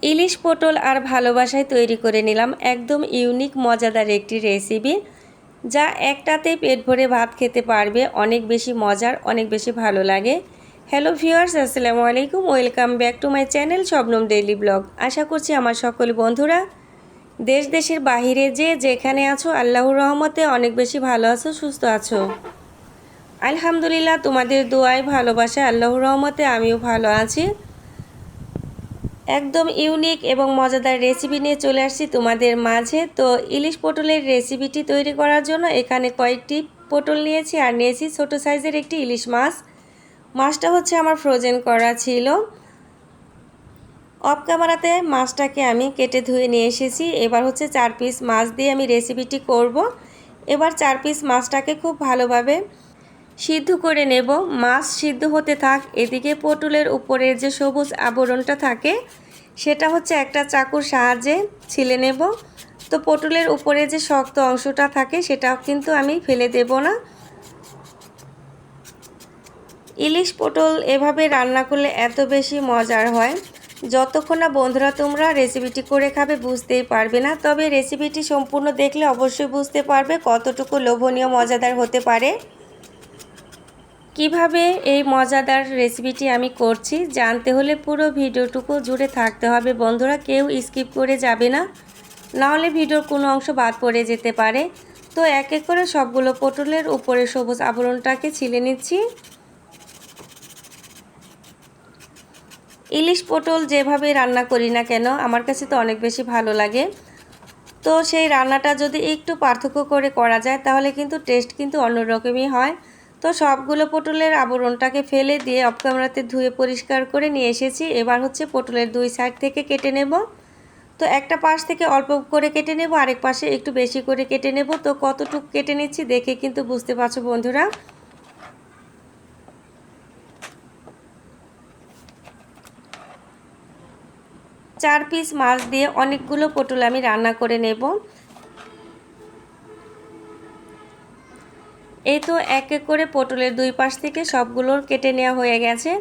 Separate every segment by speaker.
Speaker 1: ইলিশ পটল আর ভালোবাসায় তৈরি করে নিলাম একদম ইউনিক মজাদার একটি রেসিপি, যা একটাতেই পেট ভরে ভাত খেতে পারবে। অনেক বেশি মজার, অনেক বেশি ভালো লাগে। হ্যালো ভিউয়ার্স, আসসালামু আলাইকুম। Welcome back to my channel Shabnam daily blog. আশা করছি আমার সকল বন্ধুরা দেশ দেশের বাহিরে যে যেখানে আছো আল্লাহর রহমতে অনেক বেশি ভালো আছো, সুস্থ আছো। আলহামদুলিল্লাহ, তোমাদের দোয়ায় ভালোবাসা আল্লাহর রহমতে আমিও ভালো আছি। একদম ইউনিক এবং মজাদার রেসিপি নিয়ে চলে আসছি তোমাদের মাঝে। তো ইলিশ পটলের রেসিপিটি তৈরি করার জন্য এখানে কয়েকটি পটল নিয়েছি আর নিয়েছি ছোট সাইজের একটি ইলিশ মাছ। মাছটা হচ্ছে আমার ফ্রোজেন করা ছিল। অফ ক্যামেরাতে মাছটাকে আমি কেটে ধুয়ে নিয়ে এসেছি। এবার হচ্ছে 4 পিস মাছ দিয়ে আমি রেসিপিটি করব। এবার 4 পিস মাছটাকে খুব ভালোভাবে সিদ্ধ করে নেব। মাছ সিদ্ধ হতে থাক, এদিকে পটলের উপরের যে সবুজ আবরণটা থাকে সেটা হচ্ছে একটা চাকুর সাহায্যে ছিলে নেব। তো পটলের উপরে যে শক্ত অংশটা থাকে সেটাও কিন্তু আমি ফেলে দেব না। ইলিশ পটল এভাবে রান্না করলে এত বেশি মজার হয়, যতক্ষণ না বন্ধুরা তোমরা রেসিপিটি করে খাবে বুঝতেই পারবে না। তবে রেসিপিটি সম্পূর্ণ দেখলে অবশ্যই বুঝতে পারবে কতটুকু লোভনীয় মজাদার হতে পারে। কিভাবে এই মজাদার রেসিপিটি আমি করছি জানতে হলে পুরো ভিডিওটুকু জুড়ে থাকতে হবে বন্ধুরা, কেউ স্কিপ করে যাবে না, নাহলে ভিডিওর কোনো অংশ বাদ পড়ে যেতে পারে। তো এক এক করে সবগুলো পটলের উপরে সবুজ আবরণটাকে ছিলে নিচ্ছি। ইলিশ পটল যেভাবে রান্না করি না কেন আমার কাছে তো অনেক বেশি ভালো লাগে। তো সেই রান্নাটা যদি একটু পার্থক্য করে করা যায় তাহলে কিন্তু টেস্ট কিন্তু অন্যরকমই হয়। তো সবগুলো পটলের আবরণটাকে ফেলে দিয়ে অফ ক্যামেরাতে ধুয়ে পরিষ্কার করে নিয়ে এসেছি। এবার হচ্ছে পটলের দুই সাইড থেকে কেটে নেব। তো একটা পাশ থেকে অল্প করে কেটে নেব, আরেক পাশে একটু বেশি করে কেটে নেব। তো কতটুকু কেটে নিচ্ছি দেখে কিন্তু বুঝতে পারছো বন্ধুরা। 4 পিস মাছ দিয়ে অনেকগুলো পটল আমি রান্না করে নেব। এই তো এক এক করে পটলের দুই পাশ থেকে সবগুলোর কেটে নেওয়া হয়ে গেছে।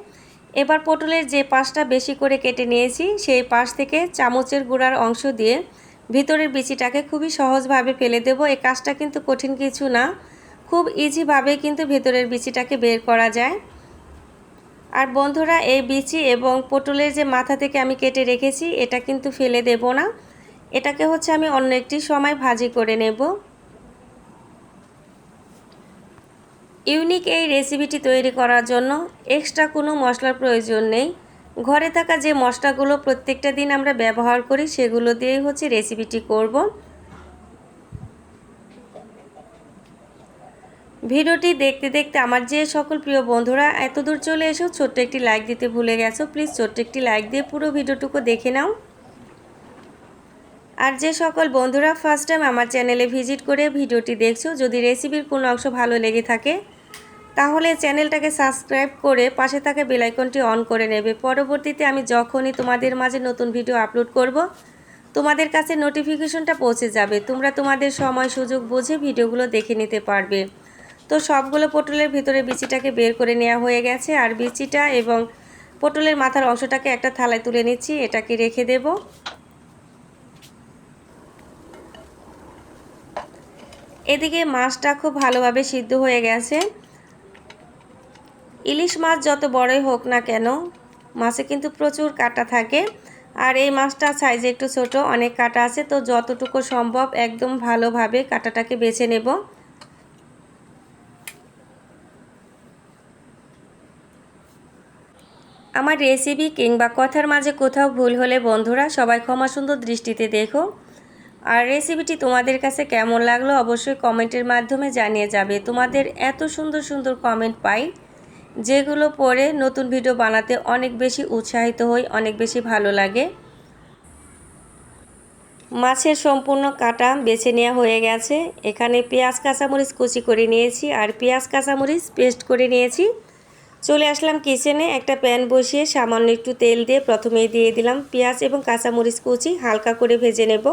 Speaker 1: এবার পটলের যে পাশটা বেশি করে কেটে নিয়েছি সেই পাশ থেকে চামচের গুঁড়ার অংশ দিয়ে ভিতরের বিচিটাকে খুবই সহজভাবে ফেলে দেব। এই কাজটা কিন্তু কঠিন কিছু না, খুব ইজিভাবে কিন্তু ভেতরের বিচিটাকে বের করা যায়। আর বন্ধুরা, এই বিচি এবং পটলের যে মাথা থেকে আমি কেটে রেখেছি এটা কিন্তু ফেলে দেব না, এটাকে হচ্ছে আমি অন্য একটি সময় ভাজি করে নেব। ইউনিক এই রেসিপিটি তৈরি করার জন্য এক্সট্রা কোনো মশলার প্রয়োজন নেই। ঘরে থাকা যে মশলাগুলো প্রত্যেকটা দিন আমরা ব্যবহার করি সেগুলো দিয়েই হচ্ছে রেসিপিটি করব। ভিডিওটি দেখতে দেখতে আমার যে সকল প্রিয় বন্ধুরা এত দূর চলে এসো ছোট্ট একটি লাইক দিতে ভুলে গেছো, প্লিজ ছোট্ট একটি লাইক দিয়ে পুরো ভিডিওটুকু দেখে নাও। আর যে সকল বন্ধুরা ফার্স্ট টাইম আমার চ্যানেলে ভিজিট করে ভিডিওটি দেখছো, যদি রেসিপির কোনো অংশ ভালো লেগে থাকে তাহলে চ্যানেলটাকে সাবস্ক্রাইব করে পাশে থাকা বেল আইকনটি অন করে নেবে। পরবর্তীতে আমি যখনই তোমাদের মাঝে নতুন ভিডিও আপলোড করব তোমাদের কাছে নোটিফিকেশনটা পৌঁছে যাবে, তোমরা তোমাদের সময় সুযোগ বুঝে ভিডিওগুলো দেখে নিতে পারবে। তো সবগুলো পটলের ভিতরে বিচিটাকে বের করে নেওয়া হয়ে গেছে। আর বিচিটা এবং পটলের মাথার অংশটাকে একটা থালায় তুলে নিচ্ছি, এটাকে রেখে দেব। এদিকে মাছটা খুব ভালোভাবে সিদ্ধ হয়ে গেছে। ইলিশ মাছ যত বড়ই হোক না কেন মাছে কিন্তু প্রচুর কাঁটা থাকে, আর এই মাছটা সাইজে একটু ছোট, অনেক কাঁটা আছে। তো যতটুকু সম্ভব একদম ভালোভাবে কাঁটাটাকে বেছে নেব। আমার রেসিপি কিংবা কথার মাঝে কোথাও ভুল হলে বন্ধুরা সবাই ক্ষমা সুন্দর দৃষ্টিতে দেখো। আর রেসিপিটি তোমাদের কাছে কেমন লাগলো অবশ্যই কমেন্টের মাধ্যমে জানিয়ে যাবে। তোমাদের এত সুন্দর সুন্দর কমেন্ট পাই যেগুলো পড়ে নতুন ভিডিও বানাতে অনেক বেশি উৎসাহিত হই, অনেক বেশি ভালো লাগে। মাছের সম্পূর্ণ কাটা বেছে নেওয়া হয়ে গেছে। এখানে পেঁয়াজ কাঁচামরিচ কুচি করে নিয়েছি আর পেঁয়াজ কাঁচামরিচ পেস্ট করে নিয়েছি। চলে আসলাম কিচেনে, একটা প্যান বসিয়ে সামান্য একটু তেল দিয়ে প্রথমেই দিয়ে দিলাম পেঁয়াজ এবং কাঁচামরিচ কুচি, হালকা করে ভেজে নেব।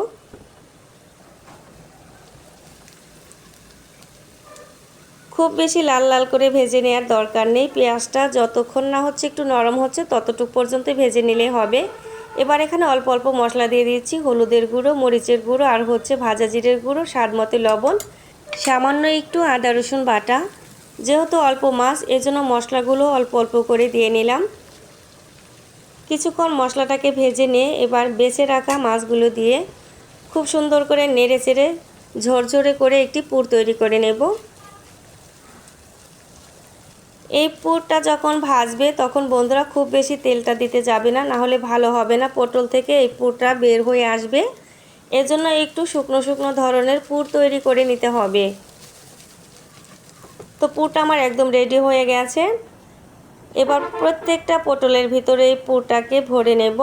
Speaker 1: খুব বেশি লাল লাল করে ভেজে নেওয়ার দরকার নেই, পেঁয়াজটা যতক্ষণ না হচ্ছে একটু নরম হচ্ছে ততটুকু পর্যন্ত ভেজে নিলে হবে। এবার এখানে অল্প অল্প মশলা দিয়ে দিচ্ছি, হলুদের গুঁড়ো, মরিচের গুঁড়ো আর হচ্ছে ভাজা জিরের গুঁড়ো, স্বাদ মতো লবণ, সামান্য একটু আদা রসুন বাটা। যেহেতু অল্প মাছ এজন্য মশলাগুলো অল্প অল্প করে দিয়ে নিলাম। কিছুক্ষণ মশলাটাকে ভেজে নিয়ে এবার বেছে রাখা মাছগুলো দিয়ে খুব সুন্দর করে নেড়ে চেড়ে ঝরঝরে করে একটি পুর তৈরি করে নেব। এই পুরটা যখন ভাজবে তখন বন্ধুরা খুব বেশি তেলটা দিতে যাবে না, নাহলে ভালো হবে না, পটল থেকে এই পুরটা বের হয়ে আসবে। এজন্য একটু শুকনো শুকনো ধরনের পুর তৈরি করে নিতে হবে। তো পুরটা আমার একদম রেডি হয়ে গেছে। এবার প্রত্যেকটা পটলের ভিতরে এই পুরটাকে ভরে নেব।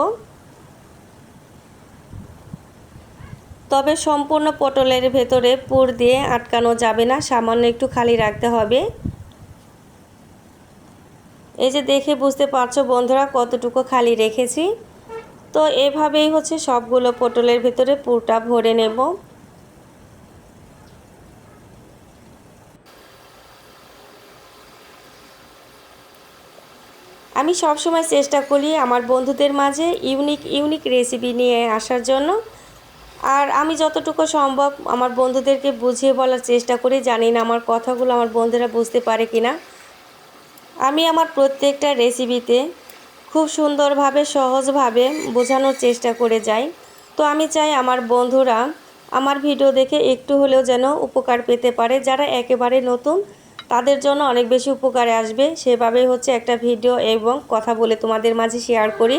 Speaker 1: তবে সম্পূর্ণ পটলের ভেতরে পুর দিয়ে আটকানো যাবে না, সামান্য একটু খালি রাখতে হবে। এই যে দেখে বুঝতে পারছো বন্ধুরা কতটুকু খালি রেখেছি। তো এভাবেই হচ্ছে সবগুলো পটলের ভেতরে পুরটা ভরে নেব। আমি সবসময় চেষ্টা করি আমার বন্ধুদের মাঝে ইউনিক রেসিপি নিয়ে আসার জন্য। আর আমি যতটুকু সম্ভব আমার বন্ধুদেরকে বুঝিয়ে বলার চেষ্টা করি। জানি না আমার কথাগুলো আমার বন্ধুরা বুঝতে পারে কি না। আমি আমার প্রত্যেকটা রেসিপিতে খুব সুন্দরভাবে সহজভাবে বোঝানোর চেষ্টা করে যাই। তো আমি চাই আমার বন্ধুরা আমার ভিডিও দেখে একটু হলেও যেন উপকার পেতে পারে। যারা একেবারে নতুন তাদের জন্য অনেক বেশি উপকারে আসবে, সেভাবেই হচ্ছে একটা ভিডিও এবং কথা বলে তোমাদের মাঝে শেয়ার করি।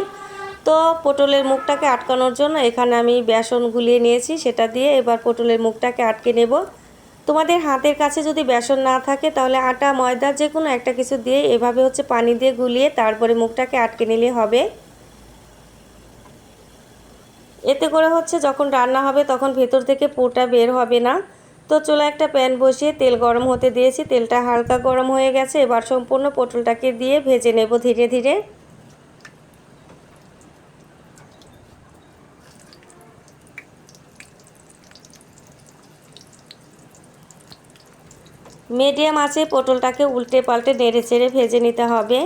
Speaker 1: তো পটলের মুখটাকে আটকানোর জন্য এখানে আমি বেসন গুলিয়ে নিয়েছি, সেটা দিয়ে এবার পটলের মুখটাকে আটকে নেব। তোমাদের হাতের কাছে যদি বেসন না থাকে তাহলে আটা ময়দা যে কোনো একটা কিছু দিয়ে এভাবে হচ্ছে পানি দিয়ে গুলিয়ে তারপরে মুখটাকে আটকে নিলে হবে। এতে করে হচ্ছে যখন রান্না হবে তখন ভেতর থেকে পুরটা বের হবে না। তো চুলায় একটা প্যান বসিয়ে তেল গরম হতে দিয়েছি, তেলটা হালকা গরম হয়ে গেছে। এবার সম্পূর্ণ পটলটাকে দিয়ে ভেজে নেব ধীরে ধীরে। মিডিয়াম আঁচে পটলটাকে উল্টে পাল্টে নেড়ে চেড়ে ভেজে নিতে হবে।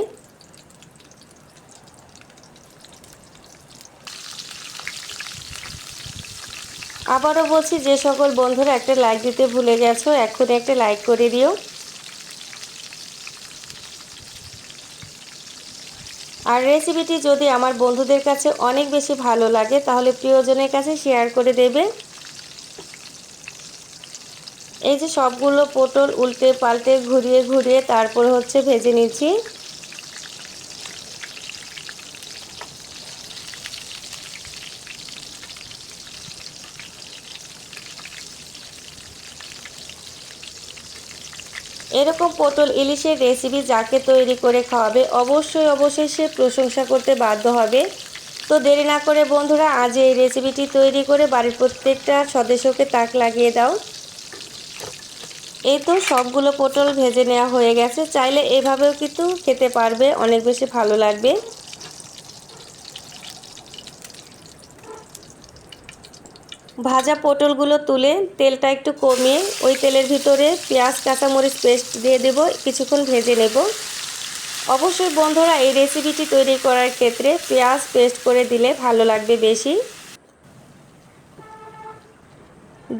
Speaker 1: আবারও বলছি, যে সকল বন্ধুরা একটা লাইক দিতে ভুলে গেছো এক্ষুনি একটা লাইক করে দিও। আর রেসিপিটি যদি আমার বন্ধুদের কাছে অনেক বেশি ভালো লাগে তাহলে প্রিয়জনের কাছে শেয়ার করে দেবে। এই যে সবগুলো পটল উল্টে পাল্টে ঘুরিয়ে ঘুরিয়ে তারপরে হচ্ছে ভেজে নিচ্ছি। এরকম পটল ইলিশের রেসিপি যাকে তৈরি করে খাওয়াবে অবশ্যই সে প্রশংসা করতে বাধ্য হবে। তো দেরি না করে বন্ধুরা আজ এই রেসিপিটি তৈরি করে বাড়ির প্রত্যেকটা সদস্যকে তাক লাগিয়ে দাও। এই তো সবগুলো পটল ভেজে নেওয়া হয়ে গেছে। চাইলে এভাবেও কিন্তু খেতে পারবে, অনেক বেশি ভালো লাগবে। ভাজা পটলগুলো তুলে তেলটা একটু কমিয়ে ওই তেলের ভিতরে পেঁয়াজ কাঁচামরিচ পেস্ট দিয়ে দেব, কিছুক্ষণ ভেজে নেব। অবশ্যই বন্ধুরা এই রেসিপিটি তৈরি করার ক্ষেত্রে পেঁয়াজ পেস্ট করে দিলে ভালো লাগবে বেশি।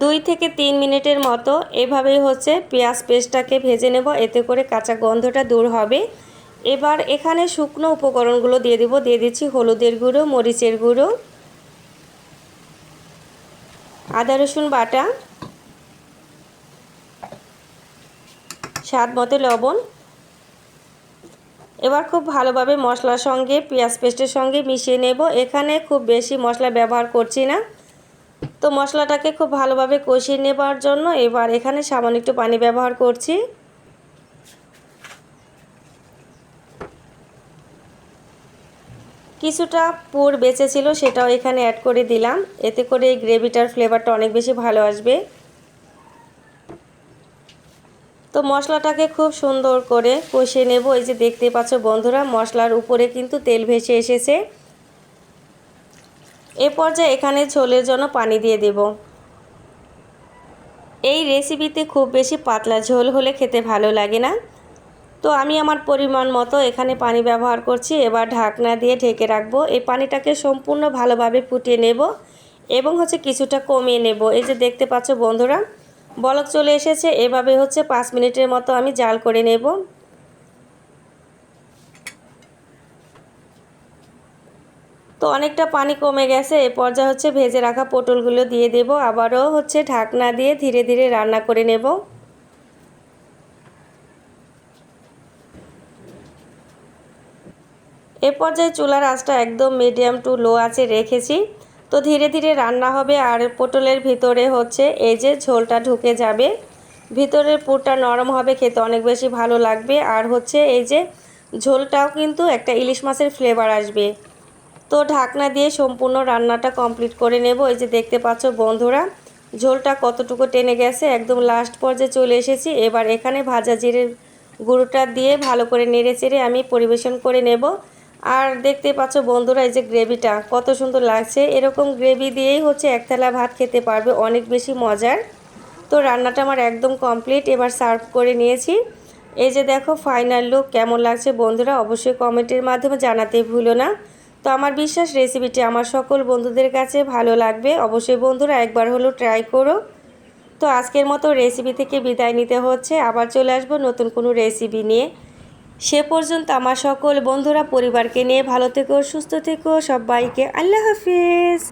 Speaker 1: 2 থেকে 3 মিনিটের মতো এভাবেই হচ্ছে পেঁয়াজ পেস্টটাকে ভেজে নেব, এতে করে কাঁচা গন্ধটা দূর হবে। এবার এখানে শুকনো উপকরণগুলো দিয়ে দেব। দিয়ে দিচ্ছি হলুদের গুঁড়ো, মরিচের গুঁড়ো, আদা রসুন বাটা, স্বাদ মতো লবণ। এবার খুব ভালোভাবে মশলার সঙ্গে পেঁয়াজ পেস্টের সঙ্গে মিশিয়ে নেব। এখানে খুব বেশি মশলা ব্যবহার করছি না। তো মশলাটাকে খুব ভালোভাবে কষিয়ে নেবার জন্য এবার এখানে সামান্য একটু পানি ব্যবহার করছি। কিছুটা পুর বেঁচে ছিল সেটাও এখানে অ্যাড করে দিলাম, এতে করে এই গ্রেভিটার ফ্লেভারটা অনেক বেশি ভালো আসবে। তো মশলাটাকে খুব সুন্দর করে কষিয়ে নেব। এই যে দেখতে পাচ্ছ বন্ধুরা মশলার উপরে কিন্তু তেল ভেসে এসেছে। এ পর্যায়ে এখানে ঝোলের জন্য পানি দিয়ে দেব। এই রেসিপিতে খুব বেশি পাতলা ঝোল হলে খেতে ভালো লাগে না। তো আমি আমার পরিমাণ মতো এখানে পানি ব্যবহার করছি। এবার ঢাকনা দিয়ে ঢেকে রাখবো। এই পানিটাকে সম্পূর্ণ ভালোভাবে ফুটিয়ে নেব এবং কিছুটা কমিয়ে নেব। এই যে দেখতে পাচ্ছ বন্ধুরা, বলক চলে এসেছে। এভাবে 5 মিনিটের মতো আমি জাল করে নেব। তো অনেকটা পানি কমে গেছে। এই পর্যায়ে ভেজে রাখা পটলগুলো দিয়ে দেব। আবারও ঢাকনা দিয়ে ধীরে ধীরে রান্না করে নেব। এ পর্যায়ে চুলার আঁচটা একদম মিডিয়াম টু লো আঁচে রেখেছি। তো ধীরে ধীরে রান্না হবে আর পটলের ভিতরে এই যে ঝোলটা ঢুকে যাবে, ভিতরের পুরটা নরম হবে, খেতে অনেক বেশি ভালো লাগবে। আর এই যে ঝোলটাও কিন্তু একটা ইলিশ মাছের ফ্লেভার আসবে। তো ঢাকনা দিয়ে সম্পূর্ণ রান্নাটা কমপ্লিট করে নেব। এই যে দেখতে পাচ্ছ বন্ধুরা, ঝোলটা কতটুকু টেনে গেছে, একদম লাস্ট পর্যায়ে চলে এসেছি। এবার এখানে ভাজা জিরের গুঁড়োটা দিয়ে ভালো করে নেড়েচেড়ে আমি পরিবেশন করে নেব। আর দেখতে পাচ্ছ বন্ধুরা, এই যে গ্রেভিটা কত সুন্দর লাগছে। এরকম গ্রেভি দিয়েই এক থালা ভাত খেতে পারবে, অনেক বেশি মজার। তো রান্নাটা আমার একদম কমপ্লিট। এবার সার্ভ করে নিয়েছি। এই যে দেখো ফাইনাল লুক কেমন লাগছে বন্ধুরা, অবশ্যই কমেন্টের মাধ্যমে জানাতে ভুলো না। তো আমার বিশ্বাস রেসিপিটি আমার সকল বন্ধুদের কাছে ভালো লাগবে। অবশ্যই বন্ধুরা একবার হলেও ট্রাই করো। তো আজকের মতো রেসিপি থেকে বিদায় নিতে হচ্ছে। আবার চলে আসবো নতুন কোনো রেসিপি নিয়ে। সে পর্যন্ত আমার সকল বন্ধুরা পরিবারকে নিয়ে ভালো থেকো, সুস্থ থেকো। সবাইকে আল্লাহ হাফিজ।